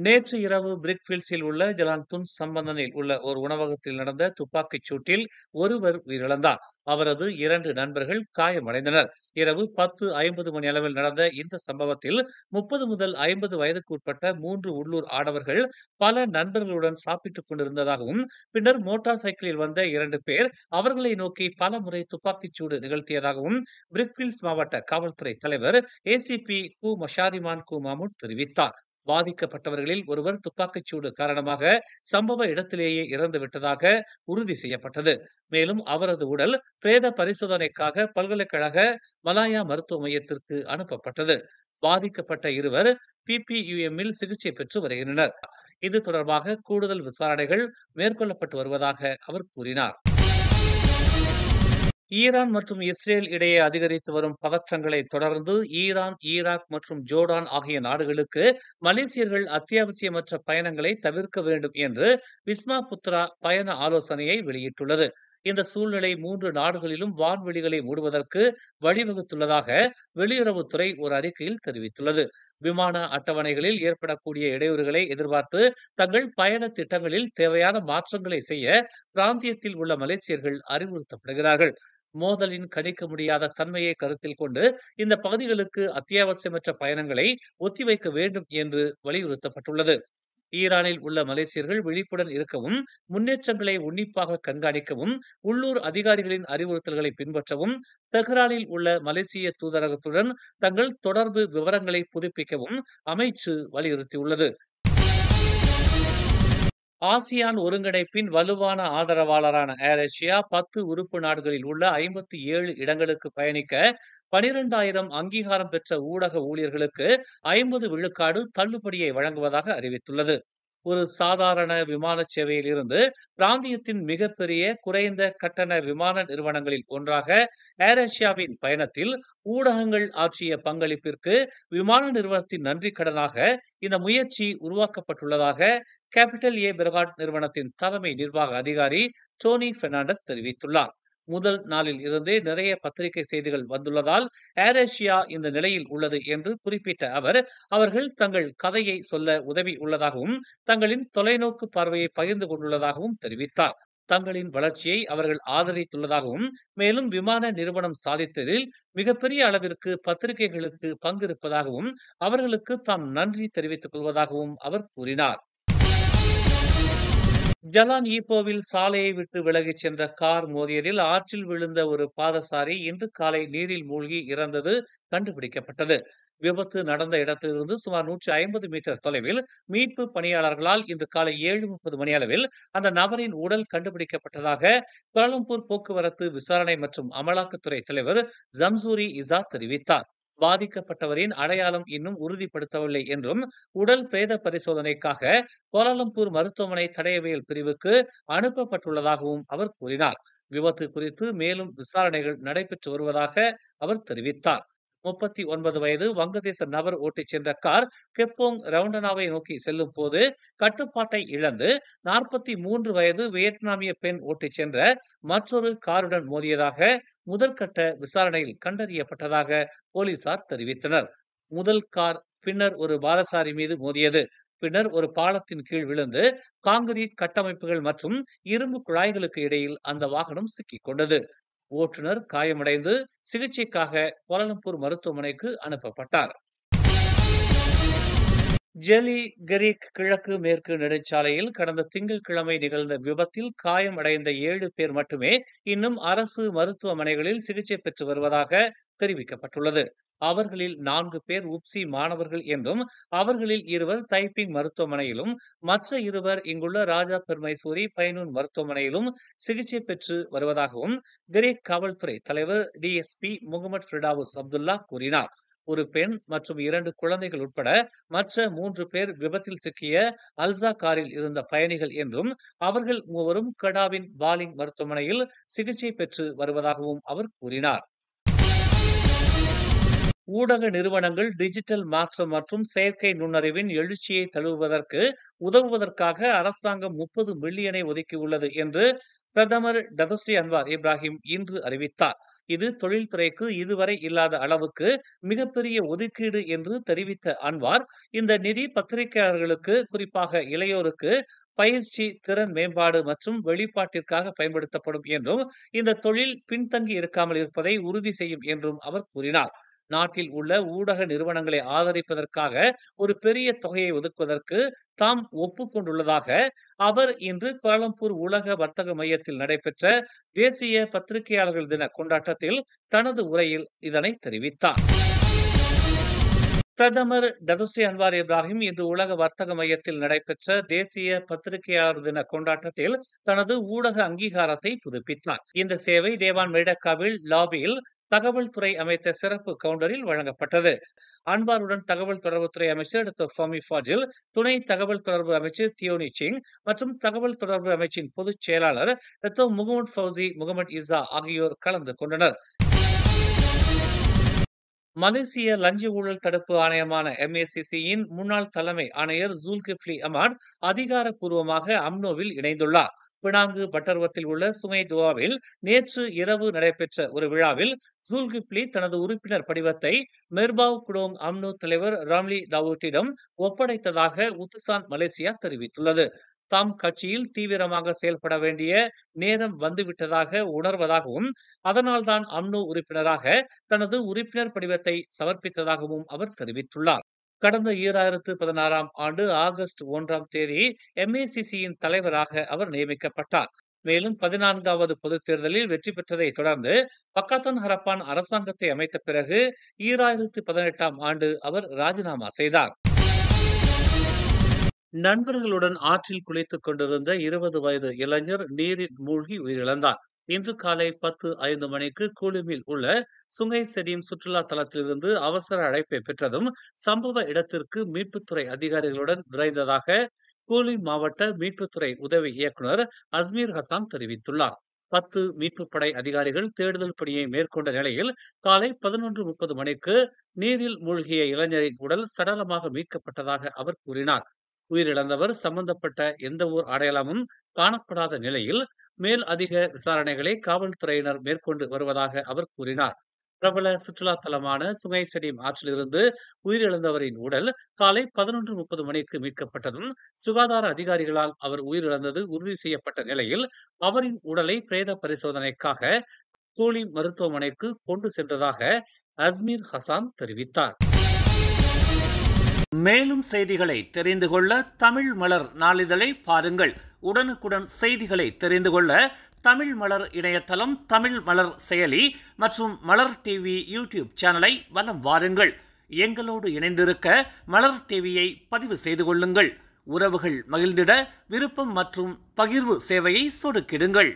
நேற்று இரவு பிரிக்ஃபீல்ட்ஸில் உள்ள ஜலான் துன் சம்பந்தனில் உள்ள ஒரு உணவகத்தில் நடந்த துப்பாக்கிச் சூட்டில் ஒருவர் உயிரிழந்தார். அவரது 2 நண்பர்கள் காயமடைந்தனர். இரவு 10:50 மணி அளவில் நடந்த இந்த சம்பவத்தில் 30 முதல் 50 வயதுக்கு உட்பட்ட 3 உள்ளூர் ஆடவர்கள் பல நண்பர்களுடன் சாப்பிட்டுக் கொண்டிருந்ததாகவும், பின்னர் மோட்டார் சைக்கிளில் வந்த 2 பேர் அவர்களை நோக்கி பல முறை துப்பாக்கிச் சூடு நிகழ்த்தியதாகவும் பிரிக்ஃபீல்ட்ஸ் மாவட்ட காவல்துறை தலைவர் ஏசிபி கு மஷாரிமான் கு மாமூட் தெரிவித்தார். பாதிக்கப்பட்டவர்களில் ஒருவர் துப்பாக்கிச் சூடு காரணமாக சம்பவ இடத்திலேயே இறந்துவிட்டதாக உறுதி செய்யப்பட்டது. மேலும் அவரது உடல் பிரேத பரிசோதனைக்காக பல்கலைக்கழக மலாயா மருத்துவ மையத்திற்கு அனுப்பப்பட்டது. பாதிக்கப்பட்ட இருவர் பிபியுஎம்மில் சிகிச்சை பெற்று வருகின்றனர். இது தொடர்பாக கூடுதல் விசாரணைகள் மேற்கொள்ளப்பட்டு வருவதாக அவர் கூறினார். ஈரான் மற்றும் இஸ்ரேல் இடையே அதிகரித்து வரும் பதற்றங்களை தொடர்ந்து ஈரான், ஈராக் மற்றும் ஜோர்டான் ஆகிய நாடுகளுக்கு மலேசியர்கள் அத்தியாவசியமற்ற பயணங்களை தவிர்க்க வேண்டும் என்று விஸ்மா புத்ரா பயண ஆலோசனையை வெளியிட்டுள்ளது. இந்த சூழ்நிலை 3 நாடுகளிலும் வான்வெளிகளை மூடுவதற்கு வழிவகுத்துள்ளதாக வெளியுறவுத்துறை ஒரு அறிக்கையில் தெரிவித்துள்ளது. விமான அட்டவணைகளில் ஏற்படக்கூடிய இடையூறுகளை எதிர்பார்த்து தங்கள் பயண திட்டங்களில் தேவையான மாற்றங்களை செய்ய பிராந்தியத்தில் உள்ள மலேசியர்கள் அறிவுறுத்தப்படுகிறார்கள். மோதலின் கணிக்க முடியாத தன்மையை கருத்தில் கொண்டு இந்த பகுதிகளுக்கு அத்தியாவசியமற்ற பயணங்களை ஒத்திவைக்க வேண்டும் என்று வலியுறுத்தப்பட்டுள்ளது. ஈரானில் உள்ள மலேசியர்கள் விழிப்புடன் இருக்கவும், முன்னேற்றங்களை உன்னிப்பாக கண்காணிக்கவும், உள்ளூர் அதிகாரிகளின் அறிவுறுத்தல்களை பின்பற்றவும், தெஹ்ரானில் உள்ள மலேசிய தூதரகத்துடன் தங்கள் தொடர்பு விவரங்களை புதுப்பிக்கவும் அமைச்சு வலியுறுத்தியுள்ளது. ஆசியான் ஒருங்கிணைப்பின் வலுவான ஆதரவாளரான ஏர் ஏசியா 10 உறுப்பு நாடுகளில் உள்ள 57 இடங்களுக்கு பயணிக்க 12,000 அங்கீகாரம் பெற்ற ஊடக ஊழியர்களுக்கு 50 விழுக்காடு தள்ளுபடியை வழங்குவதாக அறிவித்துள்ளது. ஒரு சாதாரண விமான சேவையில் இருந்து பிராந்தியத்தின் மிகப்பெரிய குறைந்த கட்டண விமான நிறுவனங்களில் ஒன்றாக ஏர் ஏசியாவின் பயணத்தில் ஊடகங்கள் ஆற்றிய பங்களிப்பிற்கு விமான நிறுவனத்தின் நன்றி கடனாக இந்த முயற்சி உருவாக்கப்பட்டுள்ளதாக கேபிட்டல் ஏ பெர்காட் நிறுவனத்தின் தலைமை நிர்வாக அதிகாரி டோனி பெர்னாண்டஸ் தெரிவித்துள்ளார். முதல் நாளில் இருந்தே நிறைய பத்திரிகை செய்திகள் வந்துள்ளதால் ஏர் ஏசியா இந்த நிலையில் உள்ளது என்று குறிப்பிட்ட அவர், அவர்கள் தங்கள் கதையை சொல்ல உதவி உள்ளதாகவும் தங்களின் தொலைநோக்கு பார்வையை பகிர்ந்து கொண்டுள்ளதாகவும் தெரிவித்தார். தங்களின் வளர்ச்சியை அவர்கள் ஆதரித்துள்ளதாகவும், மேலும் விமான நிறுவனம் சாதித்ததில் மிகப்பெரிய அளவிற்கு பத்திரிகைகளுக்கு பங்கு இருப்பதாகவும் அவர்களுக்கு தாம் நன்றி தெரிவித்துக் கொள்வதாகவும் அவர் கூறினார். ஜலான் ஈப்போவில் சாலையை விட்டு விலகிச் சென்ற கார் மோதியதில் ஆற்றில் விழுந்த ஒரு பாதசாரி இன்று காலை நீரில் மூழ்கி இறந்தது கண்டுபிடிக்கப்பட்டது. விபத்து நடந்த இடத்திலிருந்து சுமார் 150 மீட்டர் தொலைவில் மீட்பு பணியாளர்களால் இன்று காலை 7:30 மணி அளவில் அந்த நபரின் உடல் கண்டுபிடிக்கப்பட்டதாக கோலாலம்பூர் போக்குவரத்து விசாரணை மற்றும் அமலாக்கத்துறை தலைவர் ஜம்சூரி இசா தெரிவித்தார். பாதிக்கப்பட்டவரின் அடையாளம் இன்னும் உறுதிப்படுத்தவில்லை என்றும், உடல் பிரேத பரிசோதனைக்காக கோலாலம்பூர் மருத்துவமனை தடயவியல் பிரிவுக்கு அனுப்பப்பட்டுள்ளதாகவும் அவர் கூறினார். விபத்து குறித்து மேலும் விசாரணைகள் நடைபெற்று வருவதாக அவர் தெரிவித்தார். 39 வயது வங்கதேச நபர் ஓட்டிச் சென்ற கார் கெப்போங் ரவுண்டனாவை நோக்கி செல்லும் போது கட்டுப்பாட்டை இழந்து 43 வயது வியட்நாமிய பெண் ஓட்டிச் சென்ற மற்றொரு காருடன் மோதியதாக முதற்கட்ட விசாரணையில் கண்டறியப்பட்டதாக போலீசார் தெரிவித்தனர். முதல் கார் பின்னர் ஒரு பாதசாரி மீது மோதியது. பின்னர் ஒரு பாலத்தின் கீழ் விழுந்து காங்கிரீட் கட்டமைப்புகள் மற்றும் இரும்பு குழாய்களுக்கு இடையில் அந்த வாகனம் சிக்கிக் கொண்டது. ஓட்டுநர் காயமடைந்து சிகிச்சைக்காக கோலாலம்பூர் மருத்துவமனைக்கு அனுப்பப்பட்டார். ஜெலி கெரிக் கிழக்கு மேற்கு நெடுஞ்சாலையில் கடந்த திங்கட்கிழமை நிகழ்ந்த விபத்தில் காயமடைந்த 7 பேர் மட்டுமே இன்னும் அரசு மருத்துவமனைகளில் சிகிச்சை பெற்று வருவதாக தெரிவிக்கப்பட்டுள்ளது. அவர்களில் 4 பேர் உப்சி மாணவர்கள் என்றும், அவர்களில் 2 தைப்பிங் மருத்துவமனையிலும், மற்ற 2 இங்குள்ள ராஜா பெர்மைசூரி பைனூன் மருத்துவமனையிலும் சிகிச்சை பெற்று வருவதாகவும் கெரிக் காவல்துறை தலைவர் டிஎஸ்பி முகமது ஃபிர்டாவுஸ் அப்துல்லா கூறினார். ஒரு பெண் மற்றும் 2 குழந்தைகள் உட்பட மற்ற 3 பேர் விபத்தில் சிக்கிய அல்சா காரில் இருந்த பயணிகள் என்றும், அவர்கள் மூவரும் கெடாவின் பாலிங் மருத்துவமனையில் சிகிச்சை பெற்று வருவதாகவும் அவர் கூறினார். ஊடக நிறுவனங்கள் டிஜிட்டல் மாற்றம் மற்றும் செயற்கை நுண்ணறிவின் எழுச்சியை தழுவுவதற்கு உதவுவதற்காக அரசாங்கம் 30 மில்லியனை ஒதுக்கியுள்ளது என்று பிரதமர் டதஸ்ரீ அன்வார் இப்ராஹிம் இன்று அறிவித்தார். இது தொழில்துறைக்கு இதுவரை இல்லாத அளவுக்கு மிகப்பெரிய ஒதுக்கீடு என்று தெரிவித்த அன்வார், இந்த நிதி பத்திரிகையாளர்களுக்கு, குறிப்பாக இளையோருக்கு பயிற்சி, திறன் மேம்பாடு மற்றும் வெளிப்பாட்டிற்காக பயன்படுத்தப்படும் என்றும், இந்த தொழில் பின்தங்கி இருக்காமல் இருப்பதை உறுதி செய்யும் என்றும் அவர் கூறினார். நாட்டில் உள்ள ஊடக நிறுவனங்களை ஆதரிப்பதற்காக ஒரு பெரிய தொகையை ஒதுக்குவதற்கு தாம் ஒப்புக்கொண்டுள்ளதாக அவர் இன்று கோலாலம்பூர் உலக வர்த்தக மையத்தில் நடைபெற்ற தேசிய பத்திரிகையாளர்கள் தின கொண்டாட்டத்தில் தனது உரையில் இதனை தெரிவித்தார். பிரதமர் டத்துஸ்ரீ அன்வார் இப்ராஹிம் இன்று உலக வர்த்தக மையத்தில் நடைபெற்ற தேசிய பத்திரிகையாளர் தின கொண்டாட்டத்தில் தனது ஊடக அங்கீகாரத்தை புதுப்பித்தார். இந்த சேவை தேவான் மெர்டேக்காவில் லாபியில் தகவல் துறை அமைத்த சிறப்பு கவுண்டரில் வழங்கப்பட்டது. அன்வாருடன் தகவல் தொடர்புத்துறை அமைச்சர் டாக்டர் ஃபமி ஃபாஜில், துணை தகவல் தொடர்பு அமைச்சர் தியோனி சிங் மற்றும் தகவல் தொடர்பு அமைச்சின் பொதுச் செயலாளர் டாக்டர் முகமது ஃபவுசி முகமது இசா ஆகியோர் கலந்து கொண்டனர். மலேசிய லஞ்ச ஊழல் தடுப்பு ஆணையமான MACC-யின் முன்னாள் தலைமை ஆணையர் ஜுல்கிப்லி அமாட் அதிகாரப்பூர்வமாக அம்னோவில் இணைந்துள்ளார். பினாங்கு பட்டர்வத்தில் உள்ள சுங்கை துவாவில் நேற்று இரவு நடைபெற்ற ஒரு விழாவில் ஜுல்கிப்லி தனது உறுப்பினர் படிவத்தை மெர்பாவ் குடோங் அம்னோ தலைவர் ராம்லி டாவூட்டிடம் ஒப்படைத்ததாக உத்துசான் மலேசியா தெரிவித்துள்ளது. தாம் கட்சியில் தீவிரமாக செயல்பட வேண்டிய நேரம் வந்துவிட்டதாக உணர்வதாகவும், அதனால்தான் அம்னோ உறுப்பினராக தனது உறுப்பினர் படிவத்தை சமர்ப்பித்ததாகவும் அவர் தெரிவித்துள்ளார். கடந்த 2016ஆம் ஆண்டு ஆகஸ்ட் 1ஆம் தேதி MACC-யின் தலைவராக அவர் நியமிக்கப்பட்டார். மேலும் 14வது பொதுத் தேர்தலில் வெற்றி பெற்றதை தொடர்ந்து பக்காத்தான் ஹரப்பான் அரசாங்கத்தை அமைத்த பிறகு 2018ஆம் ஆண்டு அவர் ராஜினாமா செய்தார். நண்பர்களுடன் ஆற்றில் குளித்துக் கொண்டிருந்த 20 வயது இளைஞர் நீரில் மூழ்கி உயிரிழந்தார். இன்று காலை 10:05 மணிக்கு கூலிமில் உள்ள சுங்கை செடியும் சுற்றுலா தலத்திலிருந்து அவசர அழைப்பை பெற்றதும் சம்பவ இடத்திற்கு மீட்புத்துறை அதிகாரிகளுடன் விரைந்ததாக கூலி மாவட்ட மீட்புத்துறை உதவி இயக்குநர் அஸ்மீர் ஹசான் தெரிவித்துள்ளார். 10 மீட்புப் படை அதிகாரிகள் தேடுதல் பணியை மேற்கொண்ட நிலையில் காலை 11:30 மணிக்கு நீரில் மூழ்கிய இளைஞரின் உடல் சடலமாக மீட்கப்பட்டதாக அவர் கூறினார். உயிரிழந்தவர் சம்பந்தப்பட்ட எந்த ஓர் அடையாளமும் காணப்படாத நிலையில் மேல் அதிக விசாரணைகளை காவல்துறையினர் மேற்கொண்டு வருவதாக அவர் கூறினார். பிரபல சுற்றுலா தலமான சுங்கை செடியும் ஆற்றிலிருந்து உயிரிழந்தவரின் உடல் காலை 11:30 மணிக்கு மீட்கப்பட்டதும் சுகாதார அதிகாரிகளால் அவர் உயிரிழந்தது உறுதி செய்யப்பட்ட நிலையில் அவரின் உடலை பிரேத பரிசோதனைக்காக கூலி மருத்துவமனைக்கு கொண்டு சென்றதாக அஸ்மீர் ஹசான் தெரிவித்தார். மேலும் செய்திகளை தெரிந்து கொள்ள தமிழ் மலர் நாளிதழை பாருங்கள். உடனுக்குடன் செய்திகளை தெரிந்து கொள்ள தமிழ் மலர் இணையதளம், தமிழ் மலர் செயலி மற்றும் மலர் டிவி யூடியூப் சேனலை வலம் வாருங்கள். எங்களோடு இணைந்திருக்க மலர் டிவியை பதிவு செய்து கொள்ளுங்கள். உறவுகள் மகிழ்ந்திட விருப்பம் மற்றும் பகிர்வு சேவையை சொடுக்கிடுங்கள்.